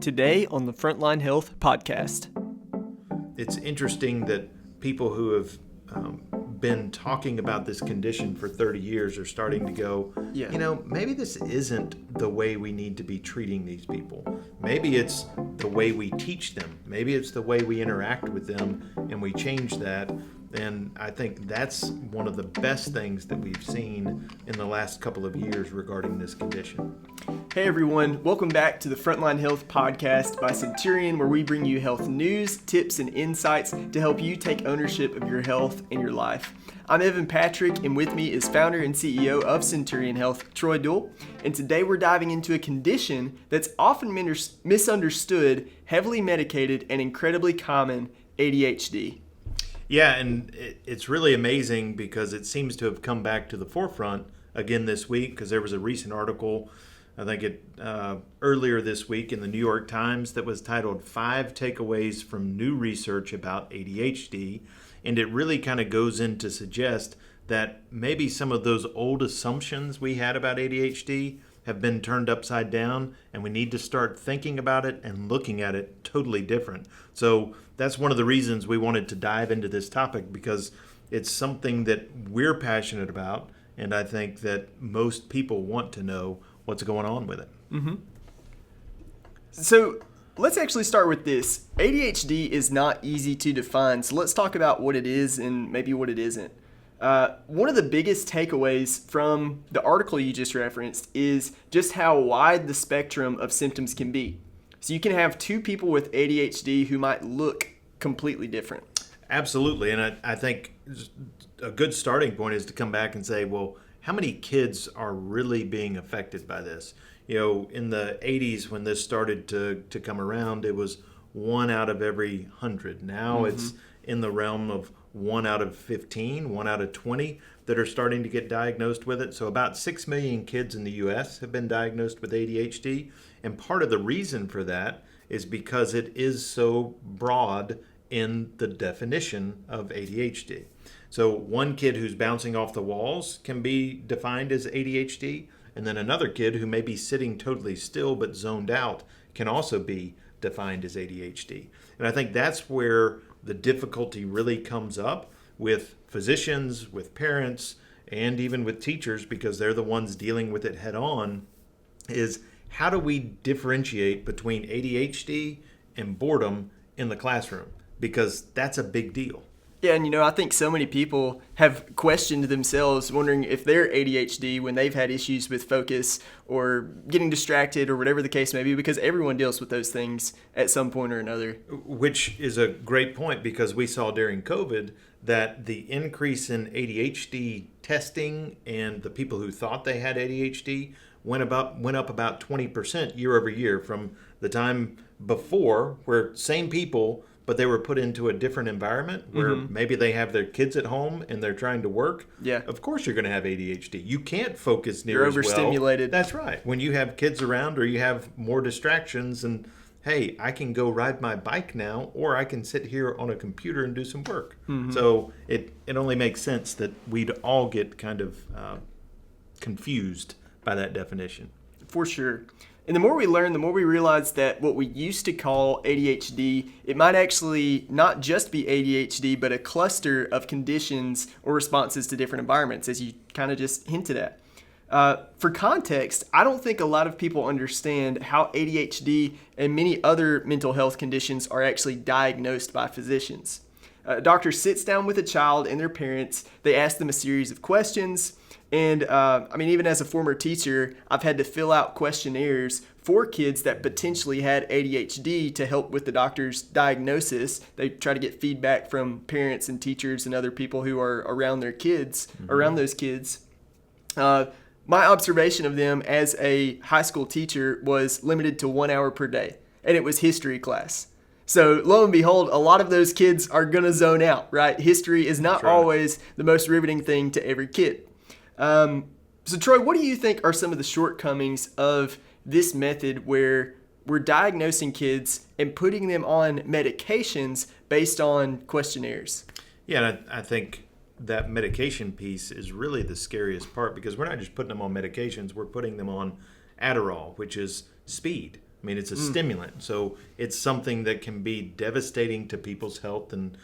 Today on the Frontline Health Podcast. It's interesting that people who have been talking about this condition for 30 years are starting to go, maybe this isn't the way we need to be treating these people. Maybe it's the way we teach them. Maybe it's the way we interact with them, and we change that. And I think that's one of the best things that we've seen in the last couple of years regarding this condition. Hey everyone, welcome back to the Frontline Health Podcast by Centurion, where we bring you health news, tips, and insights to help you take ownership of your health and your life. I'm Evan Patrick, and with me is founder and CEO of Centurion Health, Troy Duell. And today we're diving into a condition that's often misunderstood, heavily medicated, and incredibly common, ADHD. Yeah, and it's really amazing because it seems to have come back to the forefront again this week, because there was a recent article, I think earlier this week in the New York Times, that was titled 5 Takeaways from New Research About ADHD. And it really kind of goes in to suggest that maybe some of those old assumptions we had about ADHD have been turned upside down, and we need to start thinking about it and looking at it totally different. So that's one of the reasons we wanted to dive into this topic, because it's something that we're passionate about, and I think that most people want to know what's going on with it. Mm-hmm. So let's actually start with this. ADHD is not easy to define, so let's talk about what it is and maybe what it isn't. One of the biggest takeaways from the article you just referenced is just how wide the spectrum of symptoms can be. So you can have two people with ADHD who might look completely different. Absolutely. And I think a good starting point is to come back and say, well, how many kids are really being affected by this? You know, in the 80s when this started to come around, it was 1 out of every 100. Now it's in the realm of 1 out of 15, 1 out of 20 that are starting to get diagnosed with it. So about 6 million kids in the U.S. have been diagnosed with ADHD. And part of the reason for that is because it is so broad in the definition of ADHD. So one kid who's bouncing off the walls can be defined as ADHD, and then another kid who may be sitting totally still but zoned out can also be defined as ADHD. And I think that's where the difficulty really comes up with physicians, with parents, and even with teachers, because they're the ones dealing with it head on, is how do we differentiate between ADHD and boredom in the classroom? Because that's a big deal. Yeah, and I think so many people have questioned themselves, wondering if they're ADHD when they've had issues with focus or getting distracted or whatever the case may be, because everyone deals with those things at some point or another. Which is a great point, because we saw during COVID that the increase in ADHD testing and the people who thought they had ADHD went up about 20% year over year from the time before, where same people, but they were put into a different environment where maybe they have their kids at home and they're trying to work. Yeah. Of course you're going to have ADHD. You can't focus near You're as well. overstimulated. That's right. When you have kids around or you have more distractions, and hey, I can go ride my bike now, or I can sit here on a computer and do some work. So it only makes sense that we'd all get kind of confused by that definition. For sure. And the more we learn, the more we realize that what we used to call ADHD, it might actually not just be ADHD, but a cluster of conditions or responses to different environments, as you kind of just hinted at. For context, I don't think a lot of people understand how ADHD and many other mental health conditions are actually diagnosed by physicians. A doctor sits down with a child and their parents, they ask them a series of questions. And even as a former teacher, I've had to fill out questionnaires for kids that potentially had ADHD to help with the doctor's diagnosis. They try to get feedback from parents and teachers and other people who are around their kids, around those kids. My observation of them as a high school teacher was limited to 1 hour per day, and it was history class. So lo and behold, a lot of those kids are going to zone out, right? History is not always the most riveting thing to every kid. So Troy, what do you think are some of the shortcomings of this method where we're diagnosing kids and putting them on medications based on questionnaires? Yeah, I think that medication piece is really the scariest part, because we're not just putting them on medications, we're putting them on Adderall, which is speed. I mean, it's a stimulant. So it's something that can be devastating to people's health and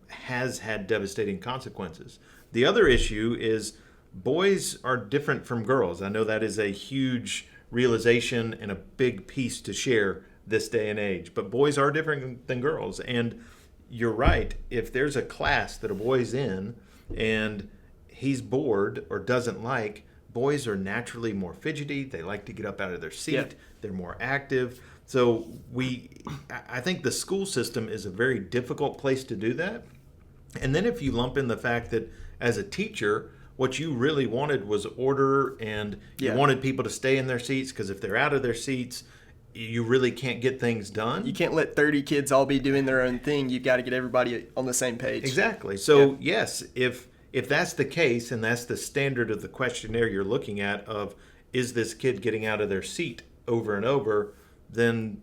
has had devastating consequences. The other issue is boys are different from girls. I know that is a huge realization and a big piece to share this day and age, but boys are different than girls. And you're right. If there's a class that a boy's in and he's bored or doesn't like, boys are naturally more fidgety. They like to get up out of their seat. Yeah. They're more active. So I think the school system is a very difficult place to do that. And then if you lump in the fact that as a teacher, what you really wanted was order, and you wanted people to stay in their seats, because if they're out of their seats, you really can't get things done. You can't let 30 kids all be doing their own thing. You've got to get everybody on the same page. Exactly. So yes, if that's the case, and that's the standard of the questionnaire you're looking at of, is this kid getting out of their seat over and over, then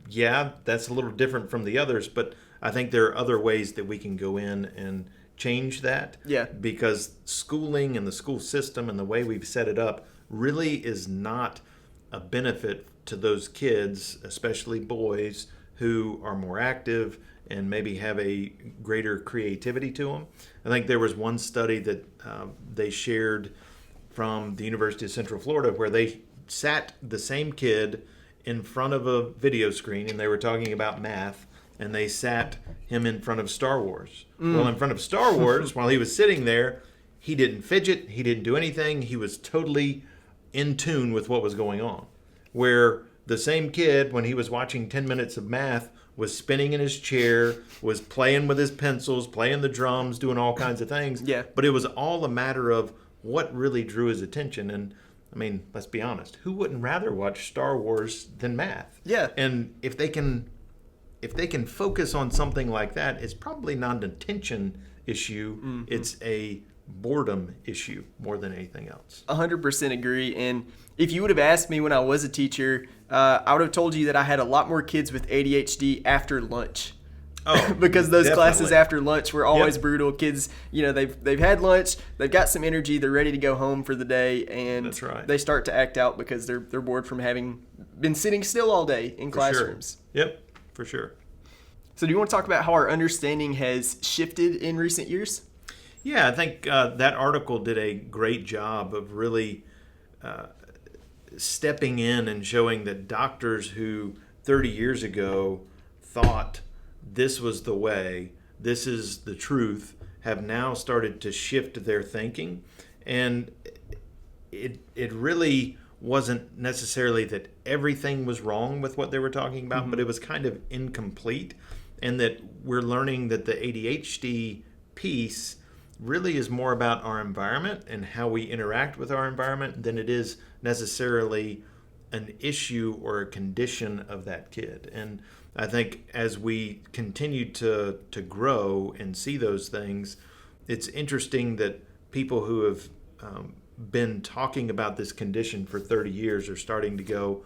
yeah, that's a little different from the others. But I think there are other ways that we can go in and change that. Yeah. Because schooling and the school system and the way we've set it up really is not a benefit to those kids, especially boys, who are more active and maybe have a greater creativity to them. I think there was one study that they shared from the University of Central Florida where they sat the same kid in front of a video screen, and they were talking about math, and they sat him in front of Star Wars. Well, in front of Star Wars, while he was sitting there, he didn't fidget, he didn't do anything, he was totally in tune with what was going on. Where the same kid, when he was watching 10 minutes of math, was spinning in his chair, was playing with his pencils, playing the drums, doing all kinds of things. Yeah. But it was all a matter of what really drew his attention. And I mean, let's be honest, who wouldn't rather watch Star Wars than math? Yeah. And if they can focus on something like that, it's probably not an attention issue. Mm-hmm. It's a boredom issue more than anything else. 100% agree. And if you would have asked me when I was a teacher, I would have told you that I had a lot more kids with ADHD after lunch. Oh, because those definitely. classes after lunch were always brutal. Kids, they've had lunch, they've got some energy, they're ready to go home for the day, and That's right. they start to act out because they're bored from having been sitting still all day in classrooms. Sure. Yep, for sure. So do you want to talk about how our understanding has shifted in recent years? Yeah, I think that article did a great job of really stepping in and showing that doctors who 30 years ago thought this was the way, this is the truth, have now started to shift their thinking. And it really wasn't necessarily that everything was wrong with what they were talking about, but it was kind of incomplete. And that we're learning that the ADHD piece really is more about our environment and how we interact with our environment than it is necessarily an issue or a condition of that kid. And I think as we continue to grow and see those things, it's interesting that people who have been talking about this condition for 30 years are starting to go,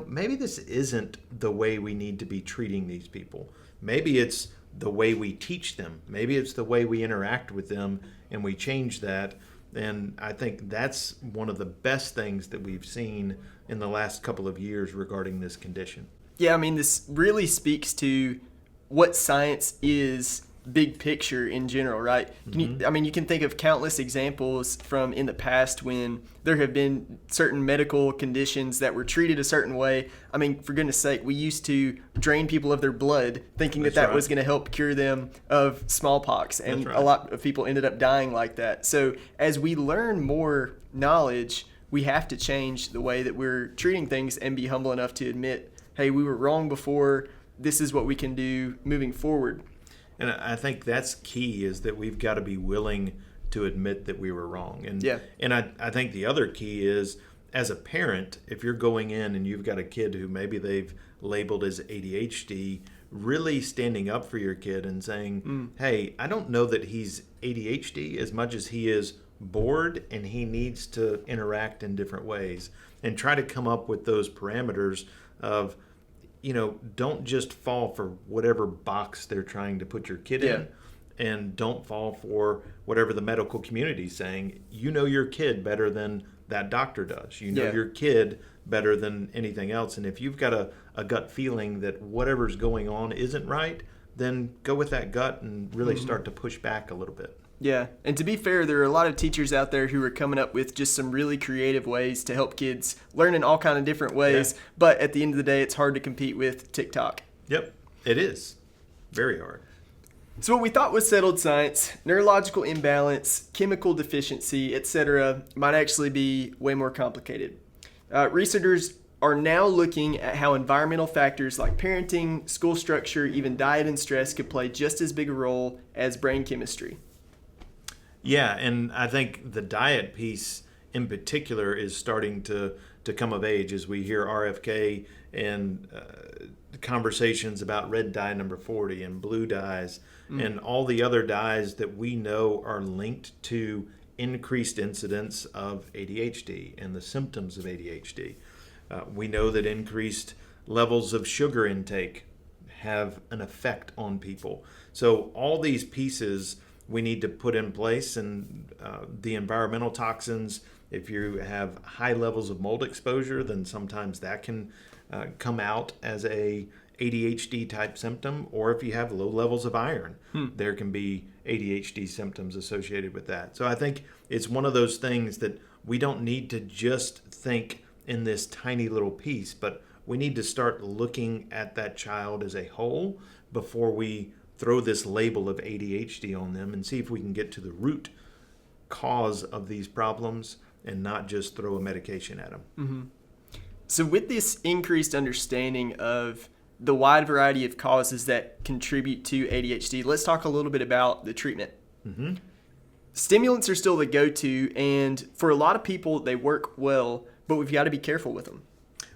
maybe this isn't the way we need to be treating these people. Maybe it's the way we teach them. Maybe it's the way we interact with them, and we change that. And I think that's one of the best things that we've seen in the last couple of years regarding this condition. Yeah, I mean, this really speaks to what science is big picture in general, right? You can think of countless examples from in the past when there have been certain medical conditions that were treated a certain way. I mean, for goodness sake, we used to drain people of their blood thinking that was going to help cure them of smallpox, and a lot of people ended up dying like that. So as we learn more knowledge, we have to change the way that we're treating things and be humble enough to admit, hey, we were wrong before, this is what we can do moving forward. And I think that's key, is that we've got to be willing to admit that we were wrong. And I think the other key is, as a parent, if you're going in and you've got a kid who maybe they've labeled as ADHD, really standing up for your kid and saying, hey, I don't know that he's ADHD as much as he is bored and he needs to interact in different ways, and try to come up with those parameters of, don't just fall for whatever box they're trying to put your kid in, and don't fall for whatever the medical community is saying. You know your kid better than that doctor does. You know your kid better than anything else. And if you've got a gut feeling that whatever's going on isn't right, then go with that gut and really start to push back a little bit. Yeah, and to be fair, there are a lot of teachers out there who are coming up with just some really creative ways to help kids learn in all kind of different ways. But at the end of the day, it's hard to compete with TikTok. Yep, it is. Very hard. So what we thought was settled science, neurological imbalance, chemical deficiency, etc., might actually be way more complicated. Researchers are now looking at how environmental factors like parenting, school structure, even diet and stress could play just as big a role as brain chemistry. Yeah, and I think the diet piece in particular is starting to come of age as we hear RFK and conversations about red dye number 40 and blue dyes and all the other dyes that we know are linked to increased incidence of ADHD and the symptoms of ADHD. We know that increased levels of sugar intake have an effect on people. So all these pieces we need to put in place, and the environmental toxins, if you have high levels of mold exposure, then sometimes that can come out as a ADHD type symptom, or if you have low levels of iron, there can be ADHD symptoms associated with that. So I think it's one of those things that we don't need to just think in this tiny little piece, but we need to start looking at that child as a whole before we throw this label of ADHD on them and see if we can get to the root cause of these problems and not just throw a medication at them. Mm-hmm. So with this increased understanding of the wide variety of causes that contribute to ADHD, let's talk a little bit about the treatment. Mm-hmm. Stimulants are still the go-to, and for a lot of people, they work well, but we've got to be careful with them.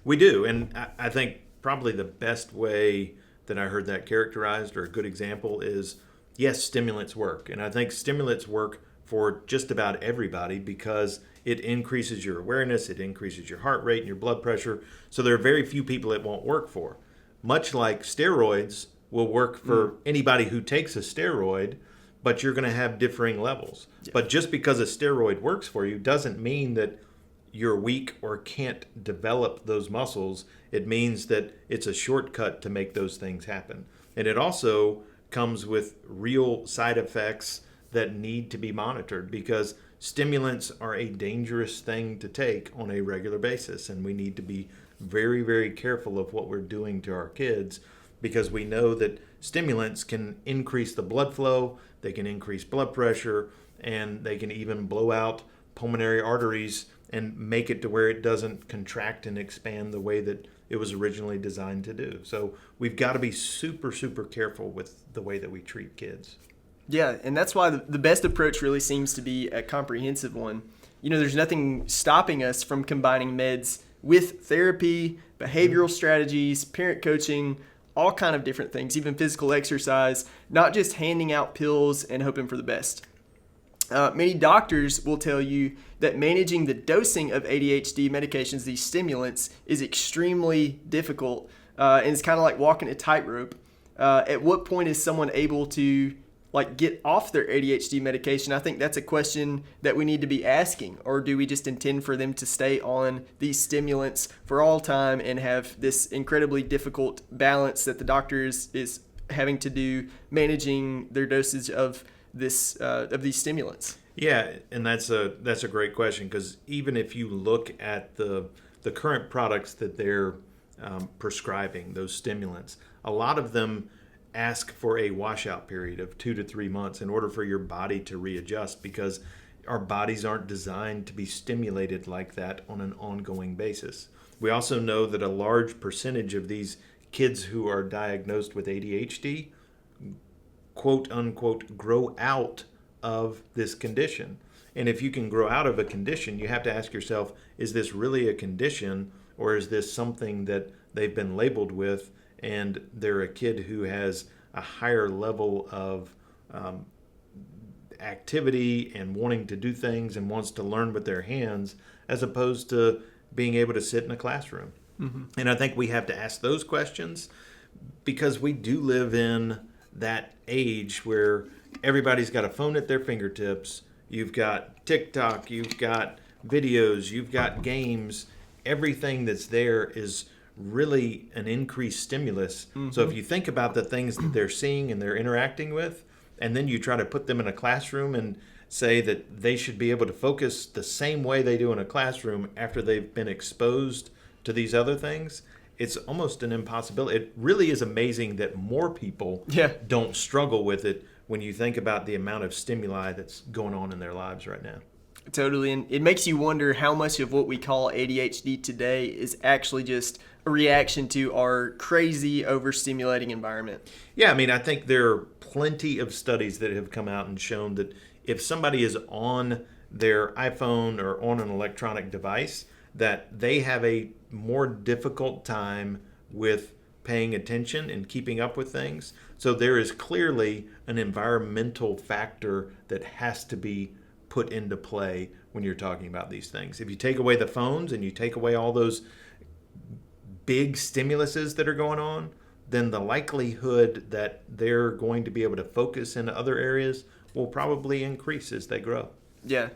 We do, and I think probably the best way that I heard that characterized, or a good example, is yes, stimulants work. And I think stimulants work for just about everybody because it increases your awareness, it increases your heart rate and your blood pressure. So there are very few people it won't work for. Much like steroids will work for anybody who takes a steroid, but you're going to have differing levels. Yeah. But just because a steroid works for you doesn't mean that you're weak or can't develop those muscles. It means that it's a shortcut to make those things happen. And it also comes with real side effects that need to be monitored because stimulants are a dangerous thing to take on a regular basis. And we need to be very, very careful of what we're doing to our kids because we know that stimulants can increase the blood flow, they can increase blood pressure, and they can even blow out pulmonary arteries and make it to where it doesn't contract and expand the way that it was originally designed to do. So we've got to be super, super careful with the way that we treat kids. Yeah, and that's why the best approach really seems to be a comprehensive one. You know, there's nothing stopping us from combining meds with therapy, behavioral strategies, parent coaching, all kind of different things, even physical exercise, not just handing out pills and hoping for the best. Many doctors will tell you that managing the dosing of ADHD medications, these stimulants, is extremely difficult, and it's kind of like walking a tightrope. At what point is someone able to get off their ADHD medication? I think that's a question that we need to be asking. Or do we just intend for them to stay on these stimulants for all time and have this incredibly difficult balance that the doctor is having to do managing their dosage of these stimulants? Yeah, and that's a great question because even if you look at the current products that they're prescribing, those stimulants, a lot of them ask for a washout period of 2 to 3 months in order for your body to readjust because our bodies aren't designed to be stimulated like that on an ongoing basis. We also know that a large percentage of these kids who are diagnosed with ADHD quote unquote grow out of this condition. And if you can grow out of a condition, you have to ask yourself, is this really a condition or is this something that they've been labeled with and they're a kid who has a higher level of activity and wanting to do things and wants to learn with their hands as opposed to being able to sit in a classroom. Mm-hmm. And I think we have to ask those questions because we do live in that age where everybody's got a phone at their fingertips. You've got TikTok, you've got videos, you've got games. everything that's there is really an increased stimulus. So if you think about the things that they're seeing and they're interacting with, and then you try to put them in a classroom and say that they should be able to focus the same way they do in a classroom after they've been exposed to these other things, it's almost an impossibility. It really is amazing that more people don't struggle with it when you think about the amount of stimuli that's going on in their lives right now. Totally, and it makes you wonder how much of what we call ADHD today is actually just a reaction to our crazy overstimulating environment. Yeah, I mean, I think there are plenty of studies that have come out and shown that if somebody is on their iPhone or on an electronic device, that they have a more difficult time with paying attention and keeping up with things. So there is clearly an environmental factor that has to be put into play when you're talking about these things. If you take away the phones and you take away all those big stimuluses that are going on, then the likelihood that they're going to be able to focus in other areas will probably increase as they grow. Yeah.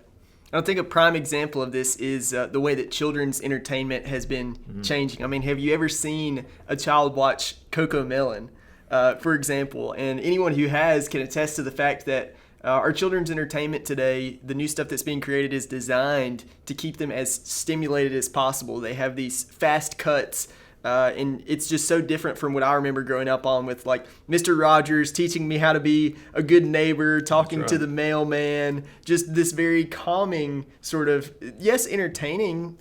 I think a prime example of this is the way that children's entertainment has been changing. I mean, have you ever seen a child watch Coco Melon, for example? And anyone who has can attest to the fact that our children's entertainment today, the new stuff that's being created is designed to keep them as stimulated as possible. They have these fast cuts, and it's just so different from what I remember growing up on with like Mr. Rogers teaching me how to be a good neighbor, talking to the mailman, just this very calming sort of, yes, entertaining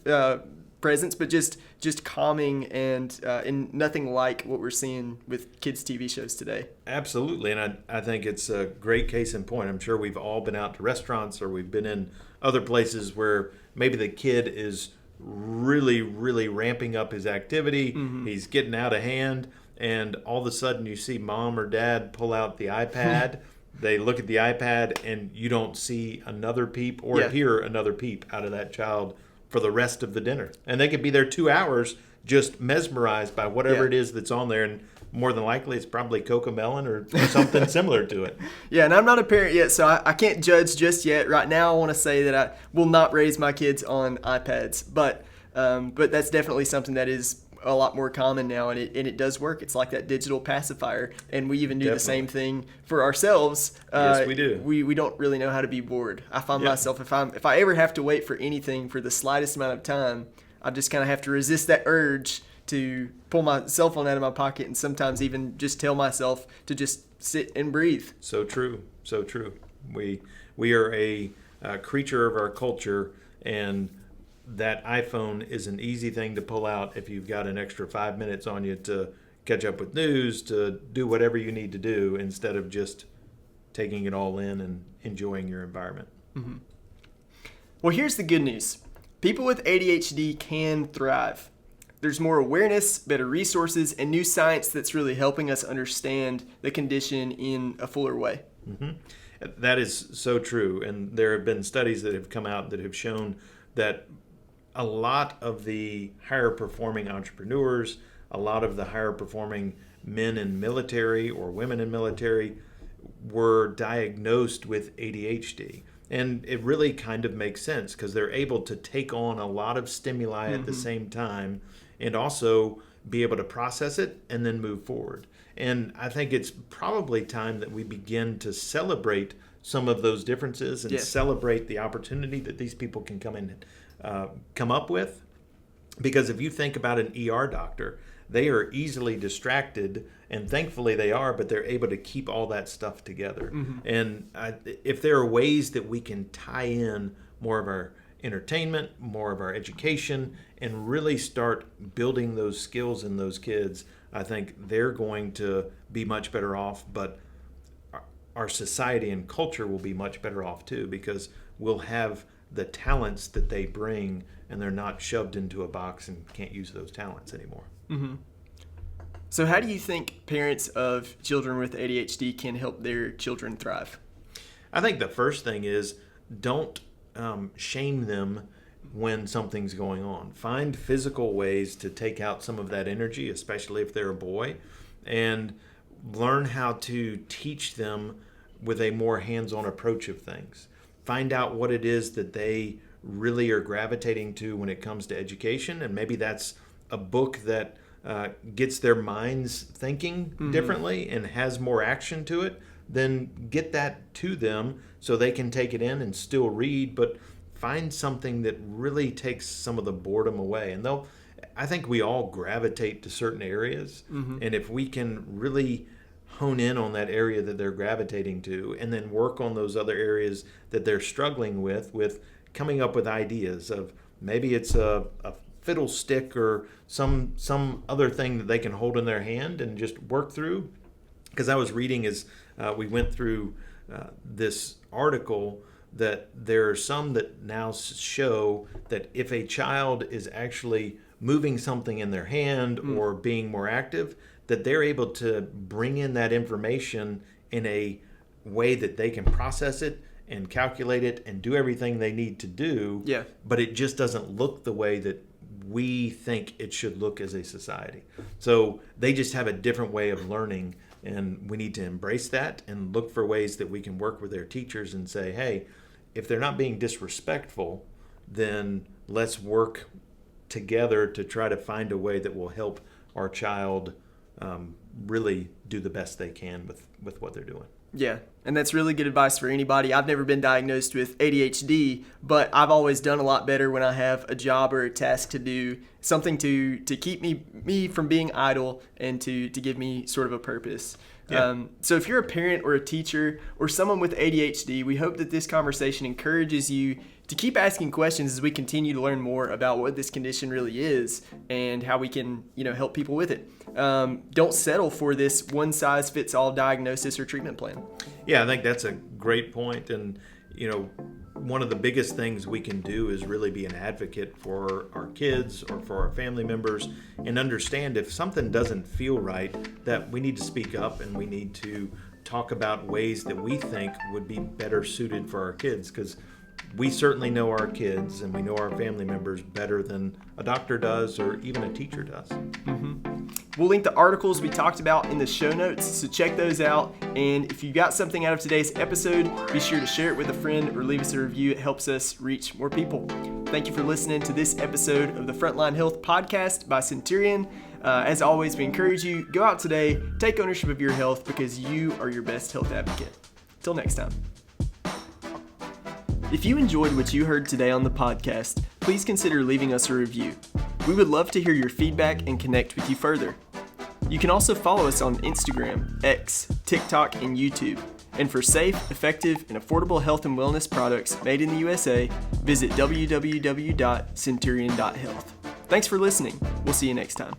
presence, but just calming and nothing like what we're seeing with kids' TV shows today. Absolutely, and I think it's a great case in point. I'm sure we've all been out to restaurants or we've been in other places where maybe the kid is really, really ramping up his activity. He's getting out of hand, and all of a sudden you see mom or dad pull out the iPad. They look at the iPad, and you don't see another peep or hear another peep out of that child for the rest of the dinner. And they could be there 2 hours just mesmerized by whatever it is that's on there, and more than likely it's probably Coco Melon or something similar to it. Yeah, and I'm not a parent yet, so I can't judge just yet. Right now I want to say that I will not raise my kids on iPads, but that's definitely something that is a lot more common now, and it does work. It's like that digital pacifier, and we even do the same thing for ourselves. Yes, we do. We don't really know how to be bored. I find myself, if I ever have to wait for anything for the slightest amount of time, I just kind of have to resist that urge to pull my cell phone out of my pocket, and sometimes even just tell myself to just sit and breathe. So true, so true. We are a creature of our culture, and that iPhone is an easy thing to pull out if you've got an extra 5 minutes on you to catch up with news, to do whatever you need to do, instead of just taking it all in and enjoying your environment. Well, here's the good news. People with ADHD can thrive. There's more awareness, better resources, and new science that's really helping us understand the condition in a fuller way. That is so true. And there have been studies that have come out that have shown that a lot of the higher performing entrepreneurs, a lot of the higher performing men in military or women in military were diagnosed with ADHD. And it really kind of makes sense because they're able to take on a lot of stimuli at the same time and also be able to process it and then move forward. And I think it's probably time that we begin to celebrate some of those differences and celebrate the opportunity that these people can come up with. Because if you think about an ER doctor, they are easily distracted, and thankfully they are, but they're able to keep all that stuff together. And if there are ways that we can tie in more of our entertainment, more of our education, and really start building those skills in those kids, I think they're going to be much better off, but our society and culture will be much better off too, because we'll have the talents that they bring, and they're not shoved into a box and can't use those talents anymore. So how do you think parents of children with ADHD can help their children thrive? I think the first thing is don't shame them when something's going on. Find physical ways to take out some of that energy, especially if they're a boy, and learn how to teach them with a more hands-on approach of things. Find out what it is that they really are gravitating to when it comes to education, and maybe that's a book that gets their minds thinking differently and has more action to it, then get that to them so they can take it in and still read, but find something that really takes some of the boredom away. And I think we all gravitate to certain areas, and if we can really hone in on that area that they're gravitating to and then work on those other areas that they're struggling with coming up with ideas of maybe it's a fiddle stick or some other thing that they can hold in their hand and just work through. Because I was reading as we went through this article that there are some that now show that if a child is actually moving something in their hand or being more active, that they're able to bring in that information in a way that they can process it and calculate it and do everything they need to do. Yeah. But it just doesn't look the way that we think it should look as a society. So they just have a different way of learning, and we need to embrace that and look for ways that we can work with their teachers and say, hey, if they're not being disrespectful, then let's work together to try to find a way that will help our child really do the best they can with what they're doing. Yeah, and that's really good advice for anybody. I've never been diagnosed with ADHD, but I've always done a lot better when I have a job or a task to do, something to keep me from being idle and to give me sort of a purpose. Yeah. So if you're a parent or a teacher or someone with ADHD, we hope that this conversation encourages you to keep asking questions as we continue to learn more about what this condition really is and how we can, help people with it. Don't settle for this one-size-fits-all diagnosis or treatment plan. Yeah, I think that's a great point. And, one of the biggest things we can do is really be an advocate for our kids or for our family members and understand if something doesn't feel right, that we need to speak up and we need to talk about ways that we think would be better suited for our kids, because we certainly know our kids and we know our family members better than a doctor does or even a teacher does. We'll link the articles we talked about in the show notes, so check those out. And if you got something out of today's episode, be sure to share it with a friend or leave us a review. It helps us reach more people. Thank you for listening to this episode of the Frontline Health Podcast by Centurion. As always, we encourage you, go out today, take ownership of your health, because you are your best health advocate. Till next time. If you enjoyed what you heard today on the podcast, please consider leaving us a review. We would love to hear your feedback and connect with you further. You can also follow us on Instagram, X, TikTok, and YouTube. And for safe, effective, and affordable health and wellness products made in the USA, visit www.centurion.health. Thanks for listening. We'll see you next time.